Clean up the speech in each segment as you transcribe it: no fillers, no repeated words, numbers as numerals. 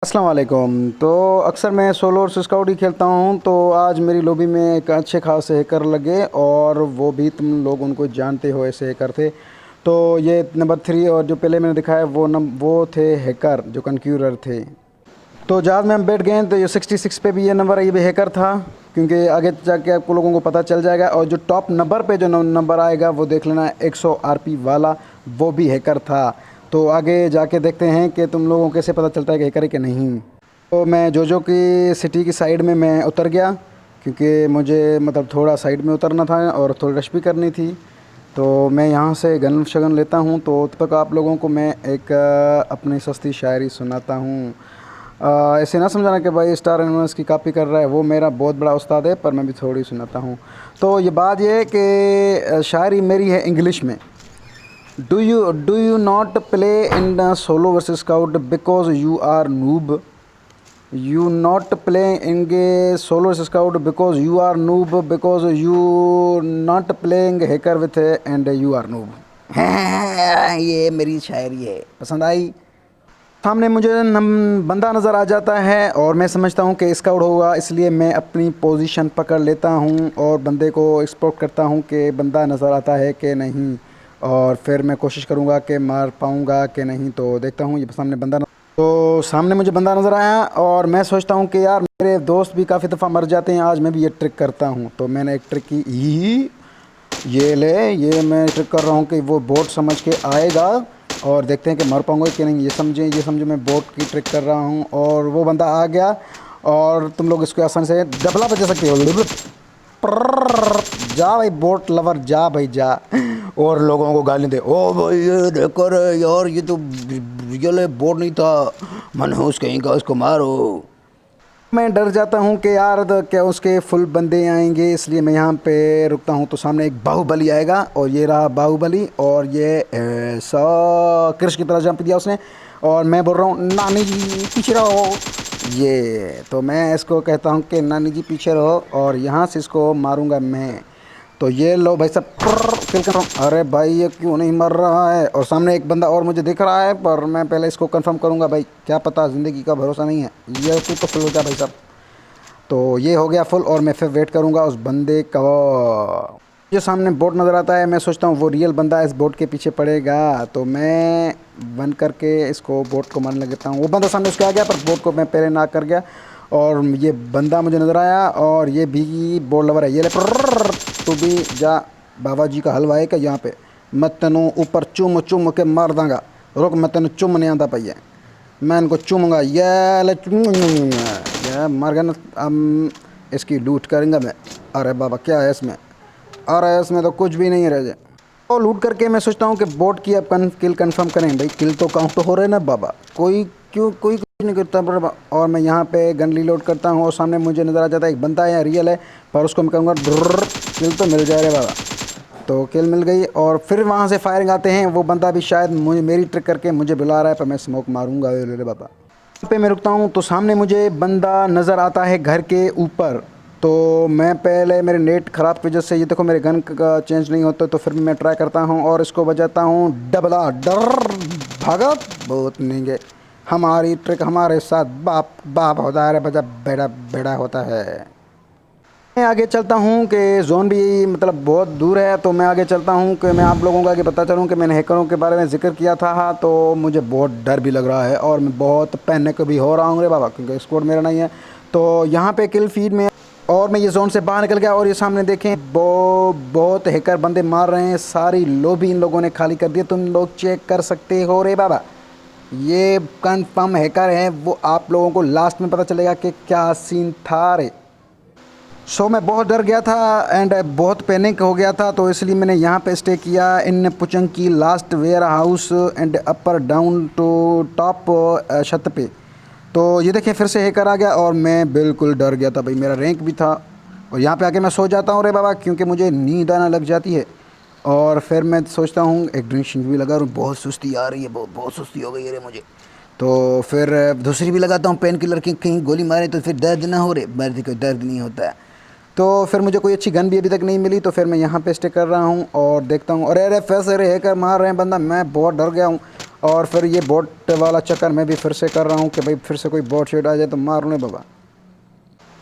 अस्सलाम वालेकुम। तो अक्सर मैं सोलो और स्काउट ही खेलता हूँ। तो आज मेरी लॉबी में एक अच्छे खासे हैकर लगे और वो भी तुम लोग उनको जानते हो, ऐसे हैकर थे। तो ये नंबर 3 और जो पहले मैंने दिखाया वो थे हैकर जो कनक्यूरर थे। तो जहाज़ में हम बैठ गए तो ये 66 पे भी ये नंबर, ये भी हैकर था। क्योंकि आगे जाके आपको लोगों को पता चल जाएगा। और जो टॉप नंबर पे जो नंबर आएगा वो देख लेना, 100 आरपी वाला, वो भी हैकर था। तो आगे जाके देखते हैं कि तुम लोगों को कैसे पता चलता है कि हैकर है कि नहीं। तो मैं जोजो की सिटी की साइड में मैं उतर गया, क्योंकि मुझे मतलब थोड़ा साइड में उतरना था और थोड़ी रश भी करनी थी। तो मैं यहाँ से गन शगन लेता हूँ। तो तब तक आप लोगों को मैं एक अपनी सस्ती शायरी सुनाता हूँ। ऐसे ना समझाना कि भाई स्टार एनिमल्स की कॉपी कर रहा है, वो मेरा बहुत बड़ा उस्ताद है, पर मैं भी थोड़ी सुनाता हूँ। तो ये बात ये है कि शायरी मेरी है इंग्लिश में। Do you not play in solo versus scout because you are noob? You not play in a solo scout because you are noob, because you not playing hacker with and you are noob. ये मेरी शायरी है, पसंद आई? सामने मुझे बंदा नज़र आ जाता है और मैं समझता हूँ कि स्काउट होगा, इसलिए मैं अपनी पोजीशन पकड़ लेता हूँ और बंदे को एक्सपोर्ट करता हूँ कि बंदा नज़र आता है कि नहीं। और फिर मैं कोशिश करूँगा कि मार पाऊँगा कि नहीं। तो देखता हूँ ये सामने बंदा तो सामने मुझे बंदा नज़र आया और मैं सोचता हूँ कि यार मेरे दोस्त भी काफ़ी दफ़ा मर जाते हैं, आज मैं भी ये ट्रिक करता हूँ। तो मैंने एक ट्रिक की, ये मैं ट्रिक कर रहा हूँ कि वो बोट समझ के आएगा और देखते हैं कि मर पाऊँगा कि नहीं। ये समझे मैं बोट की ट्रिक कर रहा हूँ और वो बंदा आ गया। और तुम लोग इसको आसानी से डबला बजा सकते हो। जा भाई बोट लवर, जा भाई जा। और लोगों को गाली दे, ओ भाई ये हैकर है यार, ये तो रियल है, बोट नहीं था, मनहूस कहीं का, उसको मारो। मैं डर जाता हूँ कि यार क्या उसके फुल बंदे आएंगे, इसलिए मैं यहाँ पे रुकता हूँ। तो सामने एक बाहुबली आएगा और ये रहा बाहुबली, और ये ऐसा कृष्ण की तरह जंप दिया उसने। और मैं बोल रहा हूँ नानी जी पीछे रहो। ये तो मैं इसको कहता हूँ कि नानी जी पीछे रहो और यहाँ से इसको मारूंगा मैं। तो ये लो भाई सब किल कर रहा हूँ। अरे भाई ये क्यों नहीं मर रहा है? और सामने एक बंदा और मुझे दिख रहा है, पर मैं पहले इसको कंफर्म करूँगा भाई, क्या पता, ज़िंदगी का भरोसा नहीं है। ये तू तो फुल हो गया भाई साहब। तो ये हो गया फुल और मैं फिर वेट करूँगा उस बंदे का। जो सामने बोट नज़र आता है, मैं सोचता हूँ वो रियल बंदा इस बोट के पीछे पड़ेगा। तो मैं बन करके इसको बोट को मारने लगता हूँ। वो बंदा सामने उसके आ गया, पर बोट को मैं पहले ना कर गया। और ये बंदा मुझे नज़र आया और ये भी बोट लवर है। ये ले तू भी जा, बाबा जी का हलवा है क्या यहाँ पे? मैं तेनों ऊपर चुम चुम के मार दूँगा। रुक, मैं तेनों चुम नहीं आता पाइए, मैं इनको चूमूंगा। ये ले ये मर गया ना। अब इसकी लूट करेंगे मैं। अरे बाबा क्या है इसमें? अरे इसमें तो कुछ भी नहीं रह जाए। तो लूट करके मैं सोचता हूँ कि बोट की अब किल कंफर्म करें। भाई किल तो काउंट तो हो रहे ना बाबा, कोई कुछ नहीं करता बाबा। और मैं यहाँ पे गन रीलोड करता हूँ और सामने मुझे नज़र आ जाता है एक बंदा है, रियल है, पर उसको मैं कहूँगा किल तो मिल जाए रे बाबा। तो किल मिल गई और फिर वहाँ से फायरिंग आते हैं। वो बंदा भी शायद मुझे मेरी ट्रिक करके मुझे बुला रहा है, पर मैं स्मोक मारूंगा रे बाबा। यहाँ पे मैं रुकता हूँ तो सामने मुझे बंदा नज़र आता है घर के ऊपर। तो मैं पहले मेरे नेट ख़राब की वजह से, ये देखो मेरे गन का चेंज नहीं होता, तो फिर मैं ट्राई करता हूँ और इसको बजाता हूँ डबला डर भगत बहुत नहीं गए। हमारी ट्रिक हमारे साथ बाप बाप होता है, बजा बेड़ा बेड़ा होता है। मैं आगे चलता हूँ कि जोन भी मतलब बहुत दूर है। तो मैं आगे चलता हूँ कि मैं आप लोगों को आगे पता चलूँ कि मैंने हैकरों के बारे में ज़िक्र किया था। तो मुझे बहुत डर भी लग रहा है और मैं बहुत पैनिक भी हो रहा हूँ रे बाबा, क्योंकि स्कोर मेरा नहीं है। तो यहाँ पे किल फीड में और मैं ये जोन से बाहर निकल गया। और ये सामने देखें बहुत हैकर बंदे मार रहे हैं, सारी लॉबी इन लोगों ने खाली कर दी। तुम लोग चेक कर सकते हो रे बाबा, ये कन्फर्म हैकर हैं। वो आप लोगों को लास्ट में पता चलेगा कि क्या सीन था रे। मैं बहुत डर गया था एंड बहुत पैनिक हो गया था। तो इसलिए मैंने यहाँ पे स्टे किया इन पुचंग की last warehouse and upper down to top छत पे। तो ये देखिए फिर से हैकर आ गया और मैं बिल्कुल डर गया था भाई, मेरा रैंक भी था। और यहाँ पे आके मैं सो जाता हूँ रे बाबा, क्योंकि मुझे नींद आना लग जाती है। और फिर मैं सोचता हूँ एक ड्रिंक भी लगा रहा हूँ, बहुत सुस्ती आ रही है, बहुत सुस्ती हो गई है रे मुझे। तो फिर दूसरी भी लगाता हूँ पेन किलर की, कहीं गोली मारे तो फिर दर्द ना हो रे। मर्द को दर्द नहीं होता है। तो फिर मुझे कोई अच्छी गन भी अभी तक नहीं मिली। तो फिर मैं यहाँ पे स्टे कर रहा हूँ और देखता हूँ। अरे अरे फिर से हैकर मार रहे हैं बंदा, मैं बहुत डर गया हूँ। और फिर ये बोट वाला चक्कर मैं भी फिर से कर रहा हूँ कि भाई फिर से कोई बोट शेट आ जाए तो मार लूँ बाबा।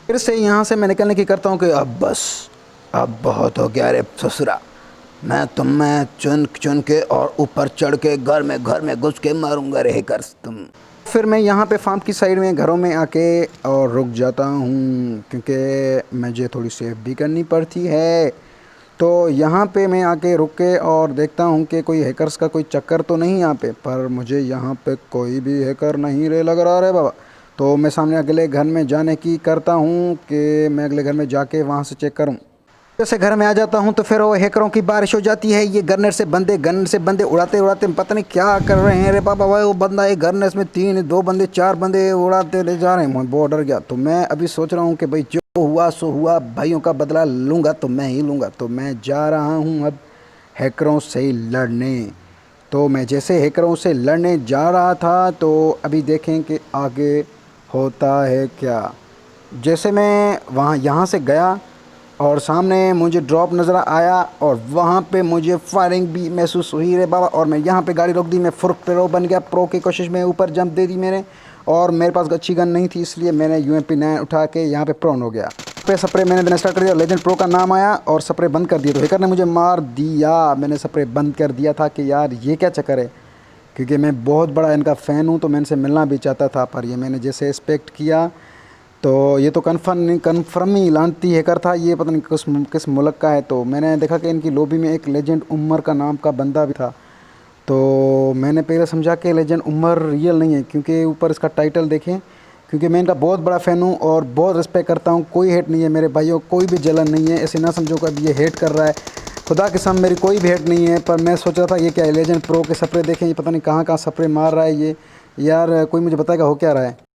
फिर से यहाँ से मैं निकलने की करता हूँ कि अब बस, अब बहुत हो गया रे ससुरा, मैं तुम्हें चुन चुन के और ऊपर चढ़ के घर में घुस के मारूंगा रे कर तुम। फिर मैं यहाँ पे फार्म की साइड में घरों में आके और रुक जाता हूँ क्योंकि मुझे थोड़ी सेफ भी करनी पड़ती है। तो यहाँ पे मैं आके रुक के और देखता हूँ कि कोई हैकर्स का कोई चक्कर तो नहीं यहाँ पे, पर मुझे यहाँ पे कोई भी हैकर नहीं रे लग रहा रे बाबा। तो मैं सामने अगले घर में जाने की करता हूँ कि मैं अगले घर में जाके वहाँ से चेक करूँ। जैसे घर में आ जाता हूँ तो फिर वो हैकरों की बारिश हो जाती है। ये गन से बंदे उड़ाते उड़ाते पता नहीं क्या कर रहे हैं रे पापा। भाई वो बंदा एक गन में 2 बंदे 4 बंदे उड़ाते ले जा रहे हैं। मैं बहुत डर गया। तो मैं अभी सोच रहा हूँ कि भाई जो हुआ सो हुआ, भाइयों का बदला लूँगा तो मैं ही लूँगा। तो मैं जा रहा हूँ अब हैकरों से लड़ने। तो मैं जैसे हैकरों से लड़ने जा रहा था तो अभी देखें कि आगे होता है क्या। जैसे मैं वहाँ यहाँ से गया और सामने मुझे ड्रॉप नज़र आया और वहाँ पे मुझे फायरिंग भी महसूस हुई रे बाबा। और मैं यहाँ पे गाड़ी रोक दी। मैं फुर्क प्रो बन गया। प्रो की कोशिश में ऊपर जंप दे दी मैंने, और मेरे पास अच्छी गन नहीं थी इसलिए मैंने यूएमपी 9 उठा के यहाँ पे प्रोन हो गया। पे स्प्रे मैंने देना स्टार्ट कर दिया। लेजेंड प्रो का नाम आया और स्प्रे बंद कर दिया। तो हैकर ने मुझे मार दिया। मैंने स्प्रे बंद कर दिया था कि यार ये क्या चक्कर है, क्योंकि मैं बहुत बड़ा इनका फ़ैन हूँ तो मैं इनसे मिलना भी चाहता था। पर ये मैंने जैसे एक्सपेक्ट किया तो ये तो कन्फर्म ही लानती हैकर था। ये पता नहीं किस मुल्क का है। तो मैंने देखा कि इनकी लॉबी में एक लेजेंड उमर का नाम का बंदा भी था। तो मैंने पहले समझा कि लेजेंड उमर रियल नहीं है, क्योंकि ऊपर इसका टाइटल देखें। क्योंकि मैं इनका बहुत बड़ा फ़ैन हूँ और बहुत रिस्पेक्ट करता हूँ। कोई हेट नहीं है मेरे भाइयों, कोई भी जलन नहीं है। ऐसे ना समझो कि अब ये हेट कर रहा है। खुदा कसम मेरी कोई भी हेट नहीं है। पर मैं सोच रहा था ये क्या है, लेजेंड प्रो के स्प्रे देखें, ये पता नहीं कहाँ कहाँ स्प्रे मार रहा है ये। यार कोई मुझे बताएगा हो क्या रहा है।